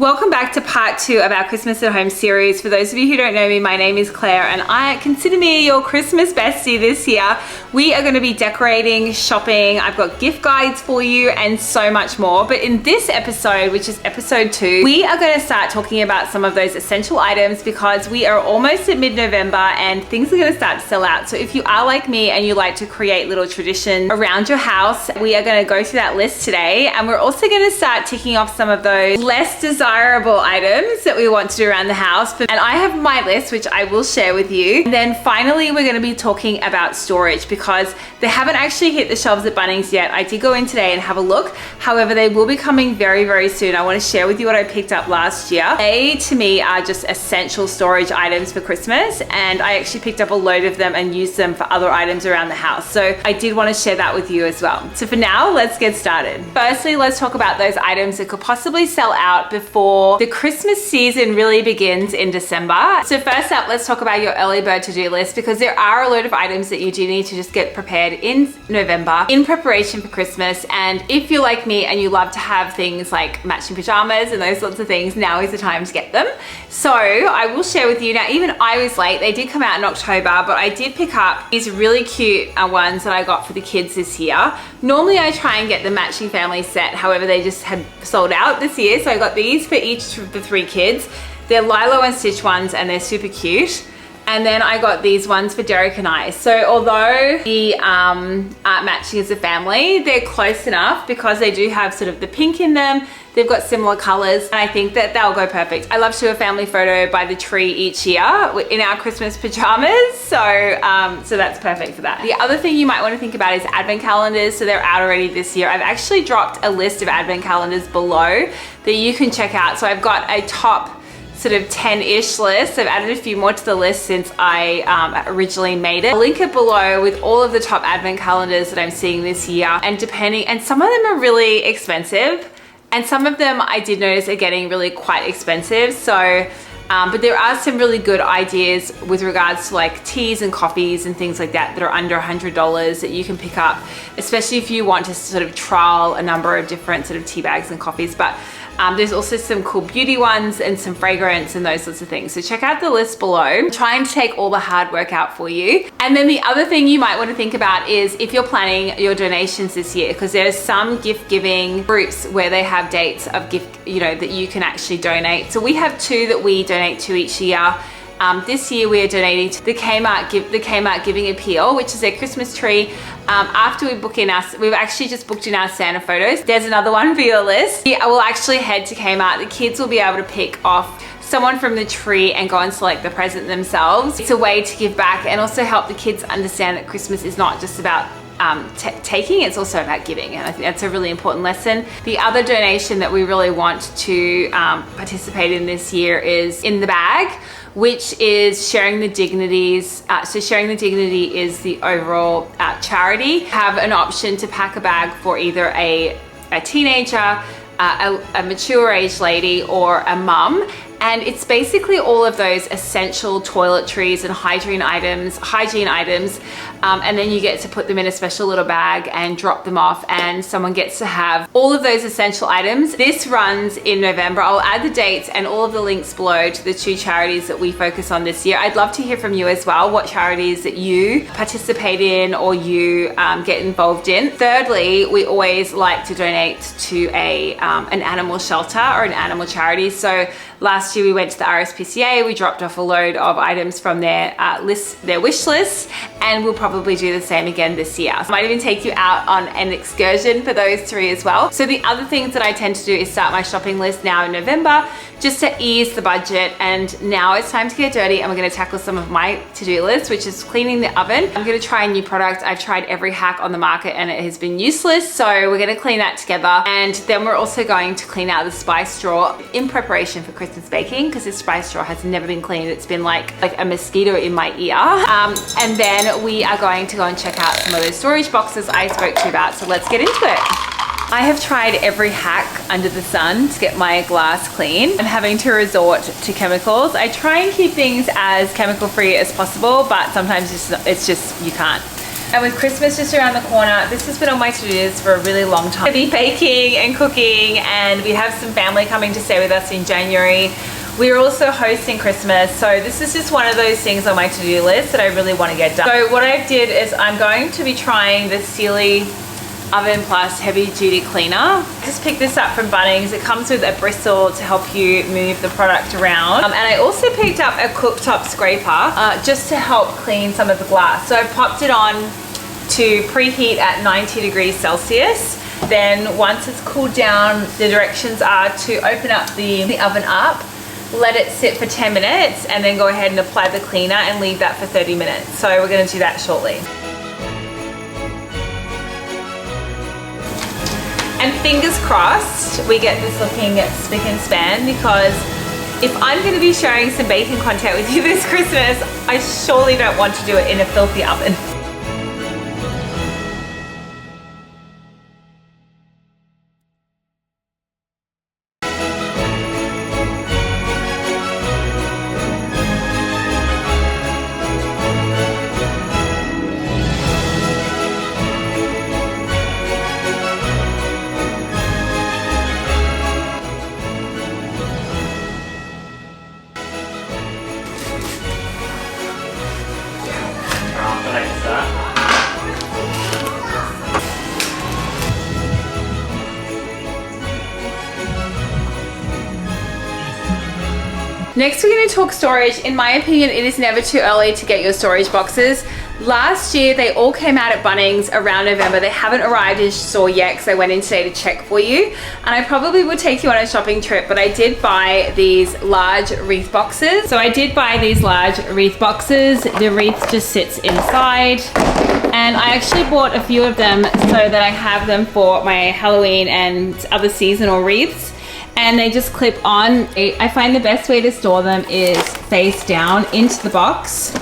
Welcome back to part 2 of our Christmas at Home series. For those of you who don't know me, my name is Claire and I consider me your Christmas bestie this year. We are going to be decorating, shopping, I've got gift guides for you and so much more. But in this episode, which is episode 2, we are going to start talking about some of those essential items because we are almost at mid-November and things are going to start to sell out. So if you are like me and you like to create little traditions around your house, we are going to go through that list today. And we're also going to start ticking off some of those less desirable items that we want to do around the house. And I have my list, which I will share with you. And then finally, we're going to be talking about storage because they haven't actually hit the shelves at Bunnings yet. I did go in today and have a look. However, they will be coming very, very soon. I want to share with you what I picked up last year. They, to me, are just essential storage items for Christmas. And I actually picked up a load of them and used them for other items around the house. So I did want to share that with you as well. So for now, let's get started. Firstly, let's talk about those items that could possibly sell out before the Christmas season really begins in December. So first up, let's talk about your early bird to-do list because there are a load of items that you do need to just get prepared in November in preparation for Christmas. And if you're like me and you love to have things like matching pajamas and those sorts of things, now is the time to get them. So I will share with you now, even I was late, they did come out in October, but I did pick up these really cute ones that I got for the kids this year. Normally I try and get the matching family set, however, they just had sold out this year. So I got these for each of the 3 kids. They're Lilo and Stitch ones and they're super cute. And then I got these ones for Derek and I. So although the aren't matching as a family, they're close enough because they do have sort of the pink in them. They've got similar colors and I think that they'll go perfect. I love to do a family photo by the tree each year in our Christmas pajamas. So that's perfect for that. The other thing you might want to think about is advent calendars. So they're out already this year. I've actually dropped a list of advent calendars below that you can check out. So I've got a top sort of 10-ish list. I've added a few more to the list since I originally made it. I'll link it below with all of the top advent calendars that I'm seeing this year. And some of them are really expensive and some of them I did notice are getting really quite expensive. So, but there are some really good ideas with regards to like teas and coffees and things like that that are under $100 that you can pick up, especially if you want to sort of trial a number of different sort of tea bags and coffees. But there's also some cool beauty ones and some fragrance and those sorts of things. So check out the list below. I'm trying to take all the hard work out for you. And then the other thing you might want to think about is if you're planning your donations this year, because there's some gift giving groups where they have dates of gift, that you can actually donate. So we have 2 that we donate to each year. This year we are donating to the Kmart Giving Appeal, which is their Christmas tree. After we book in we've actually just booked in our Santa photos. There's another one for your list. I will actually head to Kmart. The kids will be able to pick off someone from the tree and go and select the present themselves. It's a way to give back and also help the kids understand that Christmas is not just about taking, it's also about giving, and I think that's a really important lesson. The other donation that we really want to participate in this year is In the Bag, which is Sharing the Dignities. So Sharing the Dignity is the overall charity. Have an option to pack a bag for either a teenager, a mature age lady, or a mum. And it's basically all of those essential toiletries and hygiene items, and then you get to put them in a special little bag and drop them off, and someone gets to have all of those essential items. This runs in November. I'll add the dates and all of the links below to the 2 charities that we focus on this year. I'd love to hear from you as well, what charities that you participate in or you get involved in. Thirdly, we always like to donate to an animal shelter or an animal charity. So last year we went to the RSPCA, we dropped off a load of items from their wish list, and we'll probably do the same again this year. So I might even take you out on an excursion for those 3 as well. So the other things that I tend to do is start my shopping list now in November, just to ease the budget. And now it's time to get dirty and we're gonna tackle some of my to-do list, which is cleaning the oven. I'm gonna try a new product. I've tried every hack on the market and it has been useless. So we're gonna clean that together. And then we're also going to clean out the spice drawer in preparation for Christmas baking, because this spice drawer has never been cleaned. It's been like a mosquito in my ear. And then we are going to go and check out some of those storage boxes I spoke to you about. So let's get into it. I have tried every hack under the sun to get my glass clean. I'm having to resort to chemicals. I try and keep things as chemical free as possible, but sometimes it's just, you can't. And with Christmas just around the corner, this has been on my to-do list for a really long time. I'll be baking and cooking, and we have some family coming to stay with us in January. We're also hosting Christmas, so this is just one of those things on my to-do list that I really want to get done. So what I did is I'm going to be trying the Sealy Oven Plus Heavy Duty Cleaner. Just picked this up from Bunnings. It comes with a bristle to help you move the product around. And I also picked up a cooktop scraper just to help clean some of the glass. So I popped it on to preheat at 90 degrees Celsius. Then once it's cooled down, the directions are to open up the oven up, let it sit for 10 minutes, and then go ahead and apply the cleaner and leave that for 30 minutes. So we're going to do that shortly. And fingers crossed we get this looking spick and span, because if I'm going to be sharing some baking content with you this Christmas, I surely don't want to do it in a filthy oven. Next, we're going to talk storage. In my opinion, it is never too early to get your storage boxes. Last year, they all came out at Bunnings around November. They haven't arrived in store yet because I went in today to check for you. And I probably would take you on a shopping trip, but I did buy these large wreath boxes. So I did buy these large wreath boxes. The wreath just sits inside. And I actually bought a few of them so that I have them for my Halloween and other seasonal wreaths. And they just clip on. I find the best way to store them is face down into the box.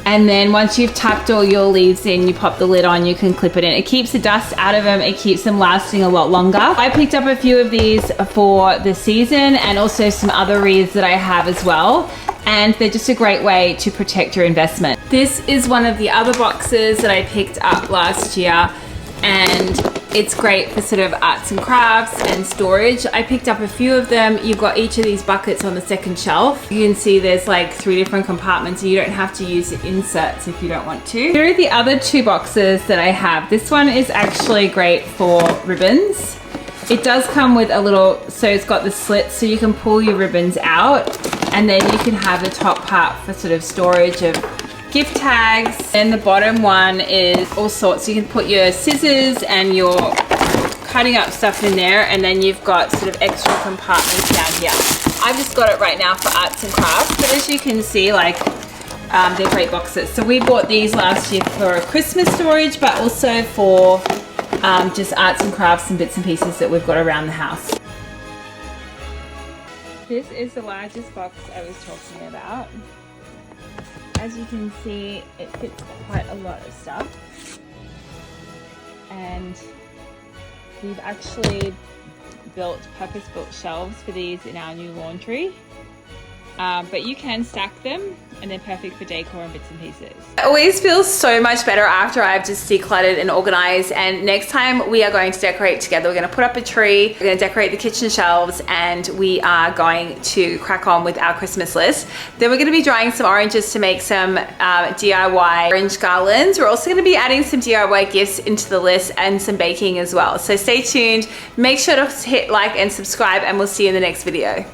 And then once you've tucked all your leaves in, you pop the lid on, you can clip it in. It keeps the dust out of them. It keeps them lasting a lot longer. I picked up a few of these for the season and also some other wreaths that I have as well. And they're just a great way to protect your investment. This is one of the other boxes that I picked up last year, and it's great for sort of arts and crafts and storage. I picked up a few of them. You've got each of these buckets on the second shelf. You can see there's like 3 different compartments, so you don't have to use the inserts if you don't want to. Here are the other 2 boxes that I have. This one is actually great for ribbons. It does come with a little, so it's got the slits so you can pull your ribbons out, and then you can have the top part for sort of storage of gift tags. And the bottom one is all sorts. You can put your scissors and your cutting up stuff in there, and then you've got sort of extra compartments down here. I've just got it right now for arts and crafts, but as you can see, like they're great boxes. So we bought these last year for Christmas storage, but also for just arts and crafts and bits and pieces that we've got around the house. This is the largest box I was talking about. As you can see, it fits quite a lot of stuff, and we've actually purpose-built shelves for these in our new laundry, but you can stack them and they're perfect for decor and bits and pieces. It always feels so much better after I've just decluttered and organized, and next time we are going to decorate together. We're going to put up a tree, we're going to decorate the kitchen shelves, and we are going to crack on with our Christmas list. Then we're going to be drying some oranges to make some DIY orange garlands. We're also going to be adding some DIY gifts into the list and some baking as well. So stay tuned, make sure to hit like and subscribe, and we'll see you in the next video.